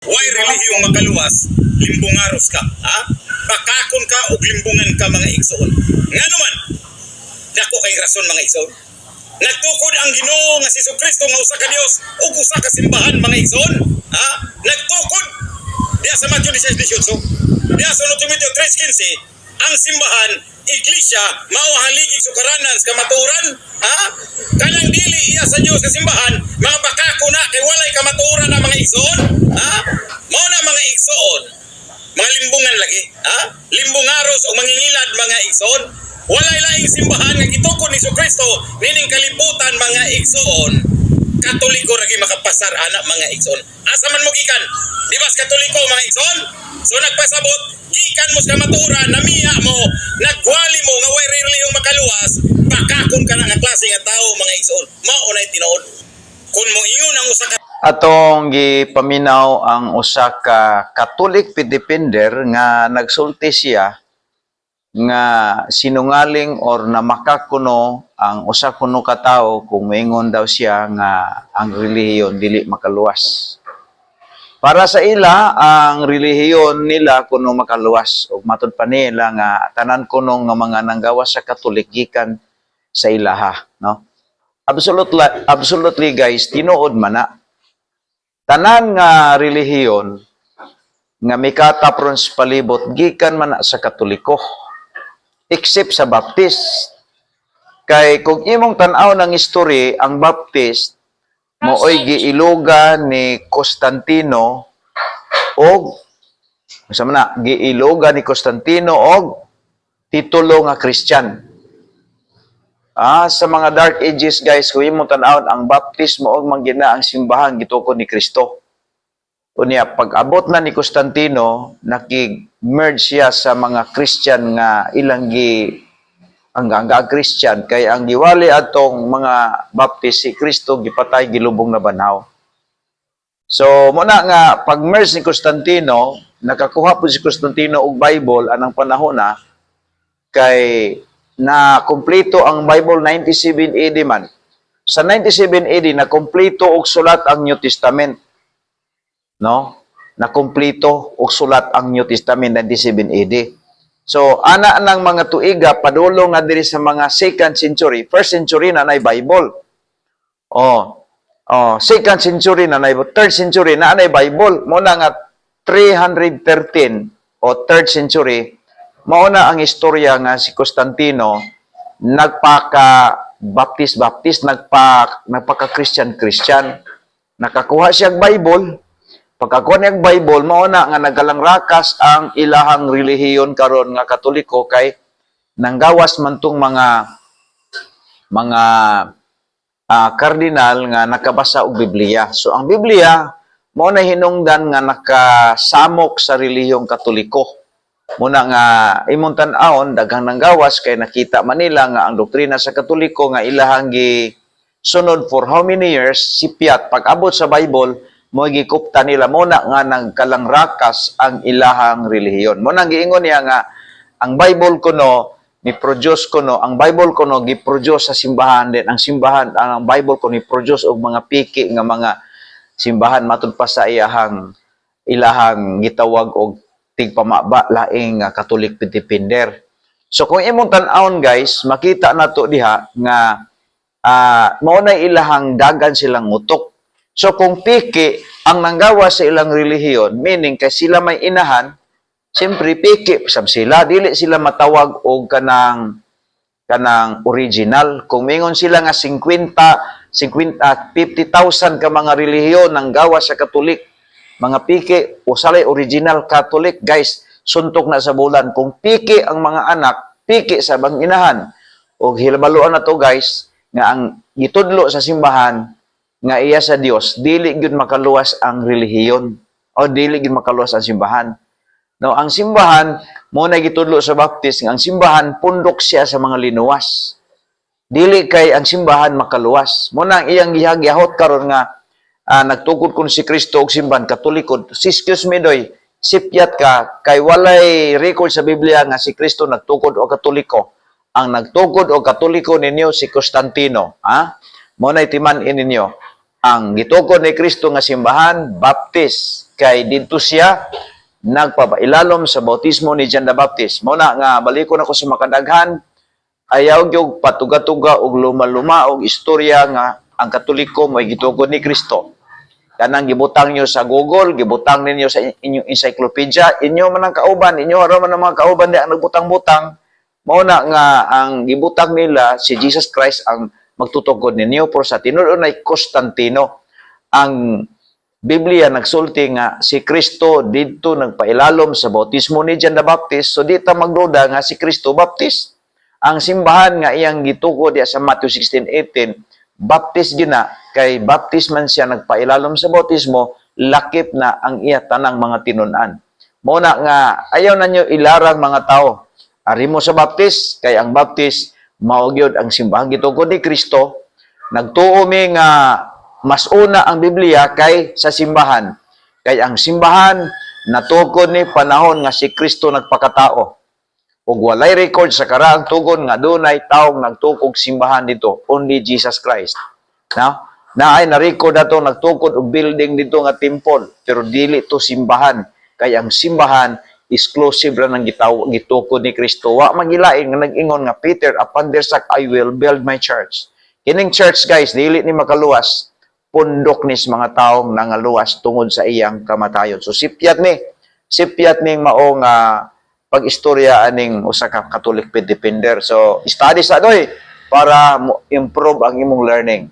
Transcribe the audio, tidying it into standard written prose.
Why relihiyong makaluwas, limbungaros ka, ha? Pakakon ka o limbungan ka mga igsoon. Nga naman, dako kay rason mga igsoon. Nagtukod ang Ginoo nga si Kristo nga usa ka Dios ug usa ka simbahan mga igsoon, ha? Nagtukod diya sa Matthew 16:18. Diya sa Timoteo 3:15, ang simbahan, iglesia, mao haligig sukaranan sa kamatuoran, ha? Kanang dili iya sa Dios nga simbahan, mga bakako na kay walay kamatuoran na mga igsoon, ha? Mao na mga igsoon, mga limbungan lagi, ha? Limbungaros o mangingilad mga igsoon. Walay laing simbahan nga gitukod ni Kristo nining kalibutan mga igsoon. Katoliko ra gyud makapasar ana mga igsoon. Asa man mo gikan? Di ba Katoliko mga igsoon? So nagpasabot, gikan mo sa kamatuoran, namiya mo, nagwali mo nga way relihiyong makaluwas, pakakon ka na nga klase nga tao mga igsoon. Mao nay tinuod. Kun mo ingon ang usa ka Atong gipaminaw ang usa ka Catholic Filipender nga nagsulti siya nga sinungaling or namakakuno ang usa kuno ka tawo kung moingon daw siya nga ang relihiyon dili makaluwas. Para sa ila, ang relihiyon nila kuno makaluwas ug matud pa nila nga tanan kuno nga mga nanggawas sa Katolik gikan sa ilaha, no? Absolutely guys, tinuod man na. Tanan nga relihiyon nga mikatapron sa palibot gikan man na sa Katoliko except sa Baptist. Kay kung imong tan-aw ng history, ang Baptist mooy giiluga ni Constantino og sama na giiluga ni Constantino og titulo nga Christian. Sa mga Dark Ages guys, kung imong tan-aw ang baptismo og manggina ang simbahan gitukod ni Kristo. Unya pag-abot na ni Constantino, nakig-merge siya sa mga Christian nga ilang ang Christian kay ang giwali atong mga Baptist si Kristo gipatay gilubong na banhaw. So muna nga pag-merge ni Constantino, nakakuha po si Constantino og Bible anang panahon na kay na kumpleto ang Bible 97 AD man. Sa 97 AD na kumpleto og sulat ang New Testament. No? Na kumpleto og sulat ang New Testament 97 AD. So ana nang mga tuiga padulong nga diri sa mga 2nd century, 1st century na nay Bible. Oh, 2nd century na nay 3rd century na nay Bible. Mo na nga 313 o 3rd century mao na ang istorya nga si Constantino nagpaka-baptist, nagpaka-Christian, nakakuha siya og Bible. Pagkakuha niya og Bible, mao na nga nagalangrakas ang ilahang relihiyon karon nga Katoliko kay nanggawas man tong mga kardinal nga nakabasa og Biblia. So ang Biblia mao na hinungdan nga nakasamok sa relihiyong Katoliko. Muna nga imong tan-awon daghang nanggawas kay nakita man nila nga ang doktrina sa Katoliko nga ilahang gisunod for how many years sipyat pag-abot sa Bible mo gikupta nila muna nga nagkalangrakas ang ilahang relihiyon. Muna giingon niya nga ang Bible kuno ni-produce kuno, ang Bible kuno gi-produce sa simbahan din ang simbahan ang Bible kuno ni-produce og mga piki nga mga simbahan matud pa sa ilahang gitawag og tigpamaba laing Catholic Filipender. So kung imong tan-awon guys, makita nato diha nga mao na ilahang dagan silang utok. So kung piki ang nanggawa sa ilang relihiyon, meaning kay sila may inahan, siyempre piki sab sila, dili sila matawag og kanang original. Kung mingon sila nga 50,000 ka mga relihiyon nanggawa sa Katolik, mga piki usalay original Catholic guys, suntok na sa bulan. Kung piki ang mga anak, piki sa bang inahan. O hilabaluan na to guys, nga ang gitudlo sa simbahan, nga iya sa Dios, dili gyud makaluwas ang relihiyon o dili gyud makaluwas ang simbahan. No, ang simbahan mo na gitudlo sa Baptist, nga ang simbahan pundok siya sa mga linuwas. Dili kay ang simbahan makaluwas. Mo na ang iyang gihagyahot karon nga nagtukod kun si Kristo og simbahan Katoliko. Excuse me doy, sipyat ka kay walay record sa Biblia nga si Kristo nagtukod og Katoliko. Ang nagtukod og Katoliko ninyo si Constantino, ha? Mo na itiman ninyo ang gitukod ni Kristo nga simbahan Baptist kay dito siya nagpapailalom sa bautismo ni John the Baptist. Muna nga balikon ako sa makadaghan, ayaw gyud patuga-tuga og luma-luma og istorya nga ang Katoliko mo'y gitugon ni Kristo. Kanang gibutang nyo sa Google, gibutang ninyo sa inyong encyclopedia, inyo man ang kauban, inyo haro man ang mga kauban di ang nagbutang-butang, mauna nga ang gibutang nila si Jesus Christ ang magtutugon ninyo. Pero sa tinuod ay Constantino, ang Biblia nagsulti nga si Kristo dito nagpailalom sa bautismo ni John the Baptist, so dito magduda nga si Kristo Baptist. Ang simbahan nga iyang gituko diya sa Matthew 16:18, Baptist gina, kay Baptist man siya nagpailalom sa bautismo, lakip na ang iya tanang mga tinun-an. Muna nga, ayaw na nyo ilarang mga tao. Ari mo sa Baptist, kay ang Baptist, maugyod ang simbahan gituko ni Kristo, nagtuo mi nga mas una ang Biblia kay sa simbahan. Kay ang simbahan natukod ni panahon nga si Kristo nagpakatao. Ug walay record sa karaang tugon nga dunay taong nagtukog simbahan dito, only Jesus Christ. Now, naay na-record nato nagtukod og building dito nga temple, pero dili to simbahan. Kay ang simbahan exclusive ra nang gitukod ni Kristo. Wa magilain nga nag-ingon nga Peter, upon their rock I will build my church. Kining church guys, dili ni makaluwas, pundok ni sa mga taong nangaluwas tungod sa iyang kamatayon. So sipyat ning maong pag-istorya aning usa ka Catholic faith defender. So study sa doy para improve ang imong learning.